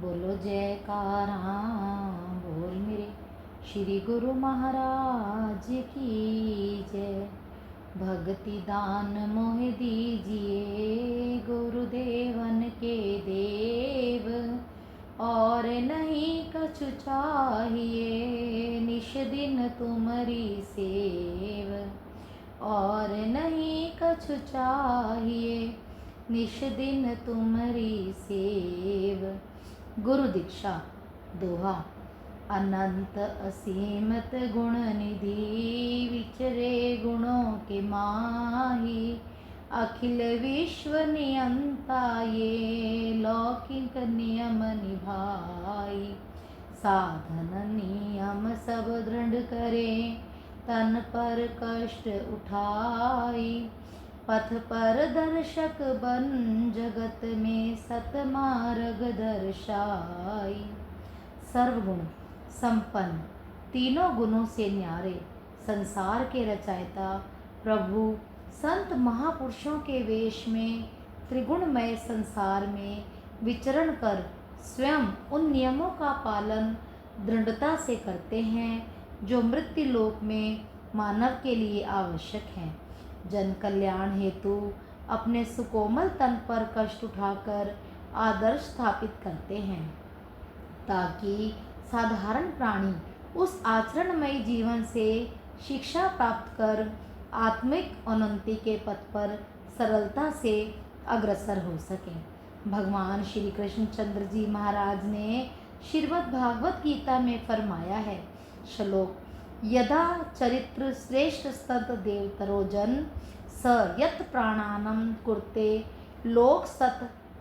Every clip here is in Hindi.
बोलो जयकारा, बोल मेरे श्री गुरु महाराज की जय। भक्ति दान मोह दीजिए गुरुदेवन के देव, और नहीं कछु चाहिए निश दिन तुम्हारी सेव, और नहीं कछु चाहिए निश दिन तुम्हारी सेव। गुरु दीक्षा दोहा। अनंत असीमत गुण निधि, विचरे गुणों के माही, अखिल विश्व नियंता ये, लौकिक नियम निभाई। साधन नियम सब दृढ़ करे, तन पर कष्ट उठाई। पथ पर दर्शक बन जगत में, सतमार्ग दर्शाई। सर्वगुण संपन्न, तीनों गुणों से न्यारे, संसार के रचयिता प्रभु संत महापुरुषों के वेश में त्रिगुणमय संसार में विचरण कर स्वयं उन नियमों का पालन दृढ़ता से करते हैं जो मृत्यु लोक में मानव के लिए आवश्यक हैं। जन कल्याण हेतु अपने सुकोमल तन पर कष्ट उठाकर आदर्श स्थापित करते हैं, ताकि साधारण प्राणी उस आचरणमयी जीवन से शिक्षा प्राप्त कर आत्मिक उन्नति के पथ पर सरलता से अग्रसर हो सके। भगवान श्री कृष्णचंद्र जी महाराज ने श्रीमद् भागवत गीता में फरमाया है, श्लोक, यदा चरित्र श्रेष्ठ सत देवतरोजन, स यत प्राणानम कुरते लोक सत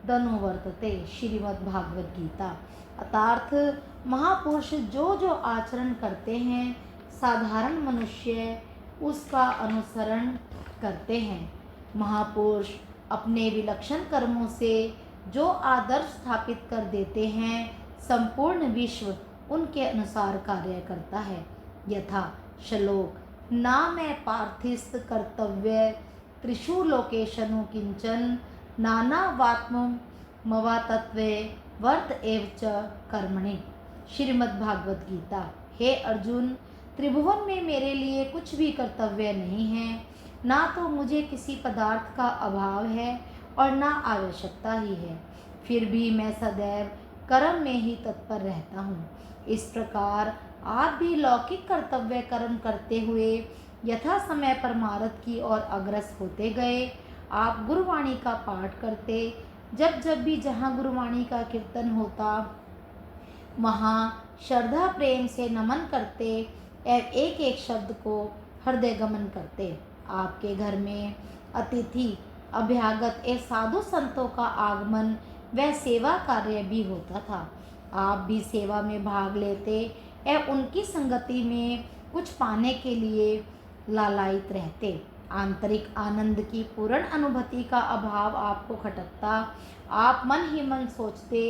दनुवर्तते। श्रीमद् भागवत गीता। अर्थात महापुरुष जो जो आचरण करते हैं, साधारण मनुष्य उसका अनुसरण करते हैं। महापुरुष अपने विलक्षण कर्मों से जो आदर्श स्थापित कर देते हैं, संपूर्ण विश्व उनके अनुसार कार्य करता है। यथा श्लोक, ना मैं पार्थिस्त कर्तव्य त्रिषु लोकेशनु किंचन, नानावात्म मवातत्वे वर्त एव च कर्मणि। श्रीमद् भागवत गीता। हे अर्जुन, त्रिभुवन में मेरे लिए कुछ भी कर्तव्य नहीं है, ना तो मुझे किसी पदार्थ का अभाव है और ना आवश्यकता ही है, फिर भी मैं सदैव कर्म में ही तत्पर रहता हूँ। इस प्रकार आप भी लौकिक कर्तव्य कर्म करते हुए यथा समय परमार्थ की ओर अग्रसर होते गए। आप गुरुवाणी का पाठ करते, जब जब भी जहाँ गुरुवाणी का कीर्तन होता वहाँ श्रद्धा प्रेम से नमन करते एवं एक एक शब्द को हृदय गमन करते। आपके घर में अतिथि अभ्यागत ए साधु संतों का आगमन व सेवा कार्य भी होता था। आप भी सेवा में भाग लेते एवं उनकी संगति में कुछ पाने के लिए लालायित रहते। आंतरिक आनंद की पूर्ण अनुभूति का अभाव आपको खटकता। आप मन ही मन सोचते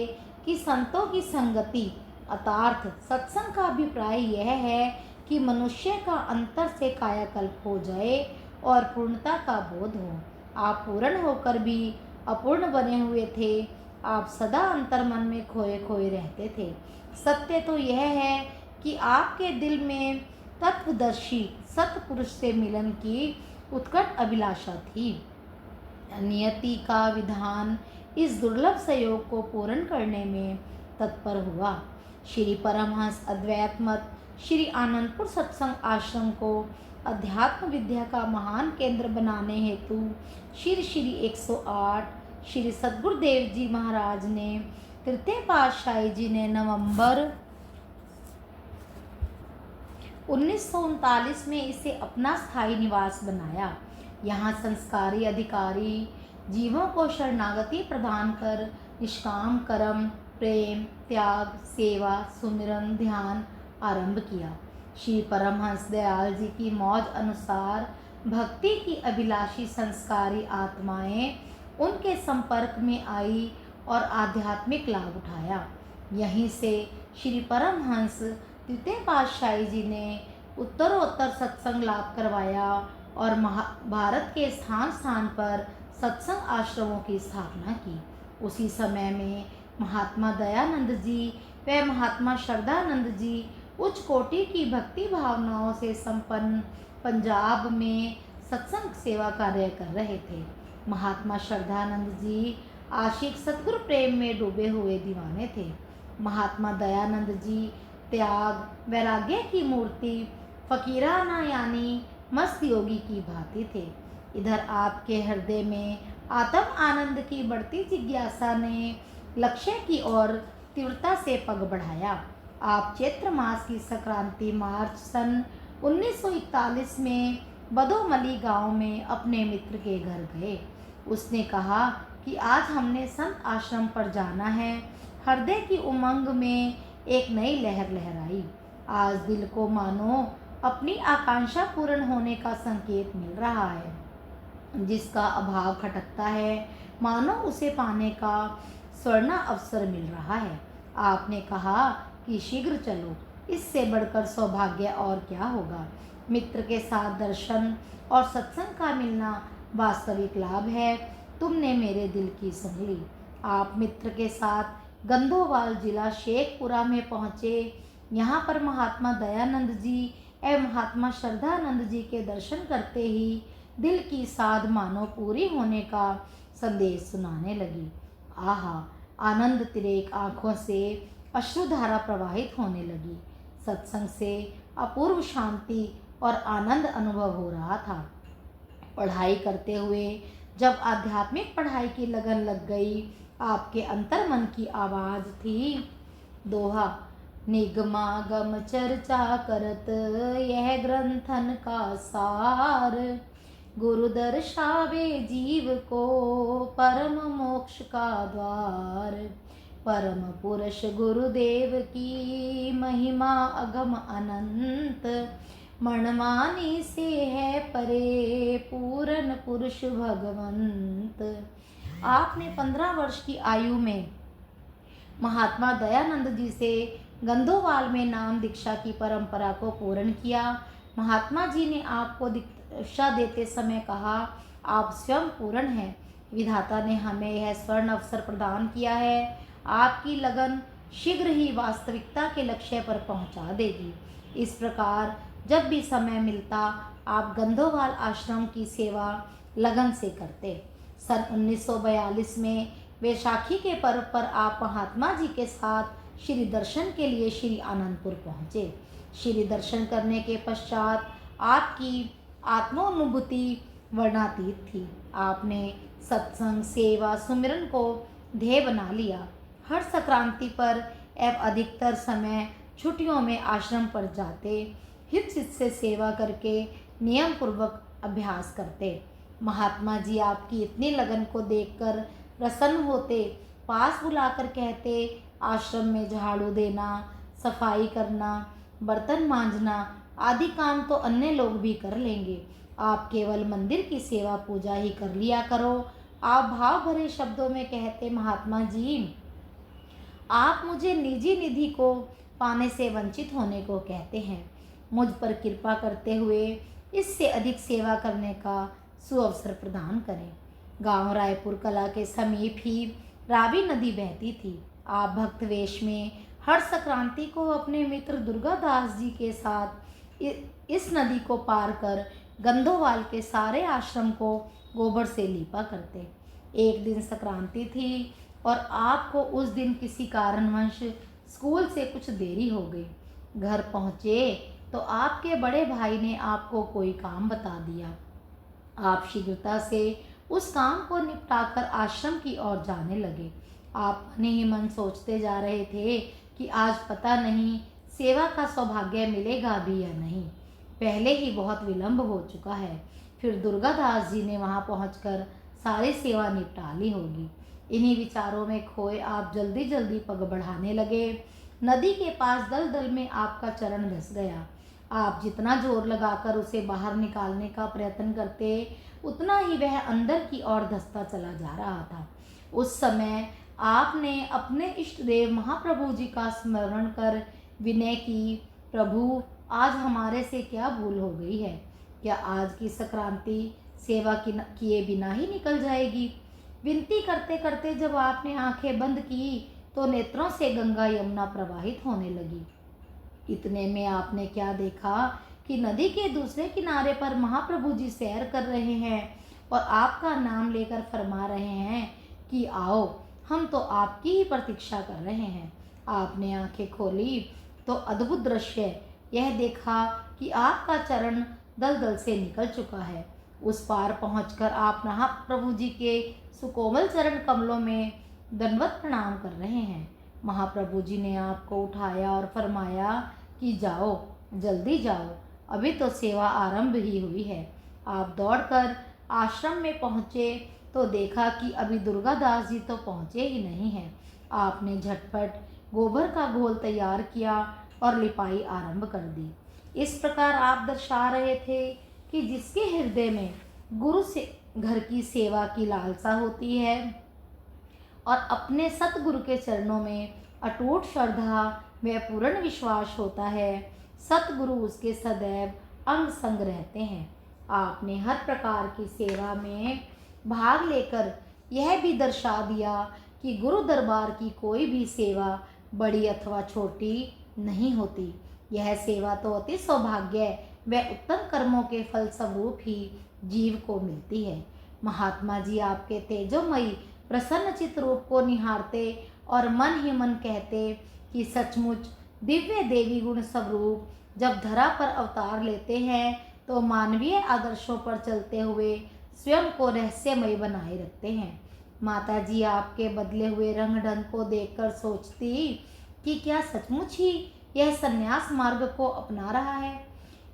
कि संतों की संगति अर्थात सत्संग का अभिप्राय यह है कि मनुष्य का अंतर से कायाकल्प हो जाए और पूर्णता का बोध हो। आप पूर्ण होकर भी अपूर्ण बने हुए थे। आप सदा अंतर मन में खोए खोए रहते थे। सत्य तो यह है कि आपके दिल में तत्वदर्शी सत्पुरुष से मिलन की उत्कट अभिलाषा थी। नियति का विधान इस दुर्लभ सहयोग को पूर्ण करने में तत्पर हुआ। श्री परमहंस अद्वैत मत श्री आनंदपुर सत्संग आश्रम को अध्यात्म विद्या का महान केंद्र बनाने हेतु श्री 108 श्री सद्गुरुदेव जी महाराज ने तृतीय पातशाही जी ने नवंबर 1939 में इसे अपना स्थायी निवास बनाया। यहाँ संस्कारी अधिकारी जीवों को शरणागति प्रदान कर निष्काम कर्म, प्रेम, त्याग, सेवा, सुमिरन, ध्यान आरंभ किया। श्री परमहंस दयाल जी की मौज अनुसार भक्ति की अभिलाषी संस्कारी आत्माएं उनके संपर्क में आई और आध्यात्मिक लाभ उठाया। यहीं से श्री परमहंस तृतीय पातशाही जी ने उत्तरोत्तर सत्संग लाभ करवाया और भारत के स्थान स्थान पर सत्संग आश्रमों की स्थापना की। उसी समय में महात्मा दयानंद जी व महात्मा श्रद्धानंद जी उच्च कोटि की भक्ति भावनाओं से संपन्न पंजाब में सत्संग सेवा कार्य कर रहे थे। महात्मा श्रद्धानंद जी आशिक सतगुरु प्रेम में डूबे हुए दीवाने थे। महात्मा दयानंद जी त्याग वैराग्य की मूर्ति, फकीराना यानी मस्त योगी की भांति थे। इधर आपके हृदय में आत्म आनंद की बढ़ती जिज्ञासा ने लक्ष्य की ओर तीव्रता से पग बढ़ाया। आप चैत्र मास की संक्रांति मार्च सन 1941 में बदोमली गांव में अपने मित्र के घर गए। उसने कहा कि आज हमने संत आश्रम पर जाना है। हृदय की उमंग में एक नई लहर लहराई। आज दिल को मानो अपनी आकांक्षा पूर्ण होने का संकेत मिल रहा है। जिसका अभाव खटकता है, मानो उसे पाने का स्वर्ण अवसर मिल रहा है। आपने कहा कि शीघ्र चलो, इससे बढ़कर सौभाग्य और क्या होगा। मित्र के साथ दर्शन और सत्संग का मिलना वास्तविक लाभ है। तुमने मेरे दिल की सुन ली। आप मित्र के साथ गंदोवाल जिला शेखपुरा में पहुँचे। यहाँ पर महात्मा दयानंद जी एवं महात्मा श्रद्धानंद जी के दर्शन करते ही दिल की साध मानो पूरी होने का संदेश सुनाने लगी। आहा, आनंद तिरेक आँखों से अश्रुधारा प्रवाहित होने लगी। सत्संग से अपूर्व शांति और आनंद अनुभव हो रहा था। पढ़ाई करते हुए जब आध्यात्मिक पढ़ाई की लगन लग गई, आपके अंतर मन की आवाज थी, दोहा, निगमागम चर्चा करत यह ग्रंथन का सार, गुरु दर्शावे जीव को परम मोक्ष का द्वार, परम पुरुष गुरुदेव की महिमा अगम अनंत, मणमानी से है परे पूरन पुरुष भगवंत। आपने 15 वर्ष की आयु में महात्मा दयानंद जी से गंदोवाल में नाम दीक्षा की परंपरा को पूर्ण किया। महात्मा जी ने आपको दीक्षा देते समय कहा, आप स्वयं पूर्ण हैं। विधाता ने हमें यह स्वर्ण अवसर प्रदान किया है। आपकी लगन शीघ्र ही वास्तविकता के लक्ष्य पर पहुंचा देगी। इस प्रकार जब भी समय मिलता आप गंदोवाल आश्रम की सेवा लगन से करते। सन 1942 में वैशाखी के पर्व पर आप महात्मा जी के साथ श्री दर्शन के लिए श्री आनंदपुर पहुँचे। श्री दर्शन करने के पश्चात आपकी आत्मानुभूति वर्णातीत थी। आपने सत्संग सेवा सुमिरन को ध्येय बना लिया। हर संक्रांति पर एवं अधिकतर समय छुट्टियों में आश्रम पर जाते, हित चित से सेवा करके नियम पूर्वक अभ्यास करते। महात्मा जी आपकी इतनी लगन को देखकर प्रसन्न होते, पास बुलाकर कहते, आश्रम में झाड़ू देना, सफाई करना, बर्तन मांजना आदि काम तो अन्य लोग भी कर लेंगे, आप केवल मंदिर की सेवा पूजा ही कर लिया करो। आप भाव भरे शब्दों में कहते, महात्मा जी आप मुझे निजी निधि को पाने से वंचित होने को कहते हैं। मुझ पर कृपा करते हुए इससे अधिक सेवा करने का सुअवसर प्रदान करें। गांव रायपुर कला के समीप ही रावी नदी बहती थी। आप भक्त वेश में हर संक्रांति को अपने मित्र दुर्गादास जी के साथ इस नदी को पार कर गंदोवाल के सारे आश्रम को गोबर से लीपा करते। एक दिन संक्रांति थी और आपको उस दिन किसी कारणवश स्कूल से कुछ देरी हो गई। घर पहुँचे तो आपके बड़े भाई ने आपको कोई काम बता दिया। आप शीघ्रता से उस काम को निपटाकर आश्रम की ओर जाने लगे। आप मन ही मन सोचते जा रहे थे कि आज पता नहीं सेवा का सौभाग्य मिलेगा भी या नहीं। पहले ही बहुत विलंब हो चुका है, फिर दुर्गादास जी ने वहां पहुंचकर सारी सेवा निपटा ली होगी। इन्हीं विचारों में खोए आप जल्दी जल्दी पग बढ़ाने लगे। नदी के पास दलदल में आपका चरण धंस गया। आप जितना जोर लगाकर उसे बाहर निकालने का प्रयत्न करते, उतना ही वह अंदर की ओर धंसता चला जा रहा था। उस समय आपने अपने इष्ट देव महाप्रभु जी का स्मरण कर विनय की, प्रभु आज हमारे से क्या भूल हो गई है? क्या आज की संक्रांति सेवा किए बिना ही निकल जाएगी? विनती करते करते जब आपने आंखें बंद की तो नेत्रों से गंगा यमुना प्रवाहित होने लगी। इतने में आपने क्या देखा कि नदी के दूसरे किनारे पर महाप्रभु जी सैर कर रहे हैं और आपका नाम लेकर फरमा रहे हैं कि आओ, हम तो आपकी ही प्रतीक्षा कर रहे हैं। आपने आंखें खोली तो अद्भुत दृश्य यह देखा कि आपका चरण दलदल से निकल चुका है। उस पार पहुंचकर आप महाप्रभु जी के सुकोमल चरण कमलों में दंडवत प्रणाम कर रहे हैं। महाप्रभु जी ने आपको उठाया और फरमाया कि जाओ, जल्दी जाओ, अभी तो सेवा आरंभ ही हुई है। आप दौड़कर आश्रम में पहुँचे तो देखा कि अभी दुर्गादास जी तो पहुँचे ही नहीं हैं। आपने झटपट गोबर का घोल तैयार किया और लिपाई आरंभ कर दी। इस प्रकार आप दर्शा रहे थे कि जिसके हृदय में गुरु से घर की सेवा की लालसा होती है और अपने सतगुरु के चरणों में अटूट श्रद्धा व पूर्ण विश्वास होता है, सतगुरु उसके सदैव अंग संग रहते हैं। आपने हर प्रकार की सेवा में भाग लेकर यह भी दर्शा दिया कि गुरु दरबार की कोई भी सेवा बड़ी अथवा छोटी नहीं होती। यह सेवा तो अति सौभाग्य व उत्तम कर्मों के फल स्वरूप ही जीव को मिलती है। महात्मा जी आपके तेजोमयी प्रसन्नचित रूप को निहारते और मन ही मन कहते कि सचमुच दिव्य देवी गुण स्वरूप जब धरा पर अवतार लेते हैं तो मानवीय आदर्शों पर चलते हुए स्वयं को रहस्यमय बनाए रखते हैं। माता जी आपके बदले हुए रंग ढंग को देखकर सोचती कि क्या सचमुच ही यह संन्यास मार्ग को अपना रहा है।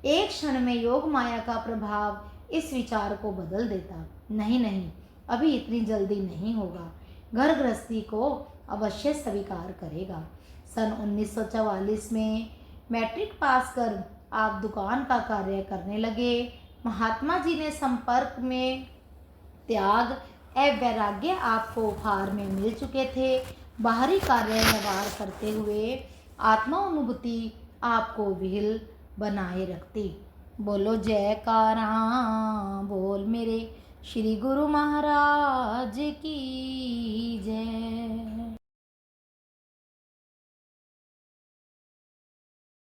एक क्षण में योग माया का प्रभाव इस विचार को बदल देता। नहीं, अभी इतनी जल्दी नहीं होगा, घर गृहस्थी को अवश्य स्वीकार करेगा। सन 1944 में मैट्रिक पास कर आप दुकान का कार्य करने लगे। महात्मा जी ने संपर्क में त्याग एवं वैराग्य आपको उपहार में मिल चुके थे। बाहरी कार्य व्यवहार करते हुए आत्मानुभूति आपको विहिल बनाए रखती। बोलो जयकारा बोल मेरे श्री गुरु महाराज की जय।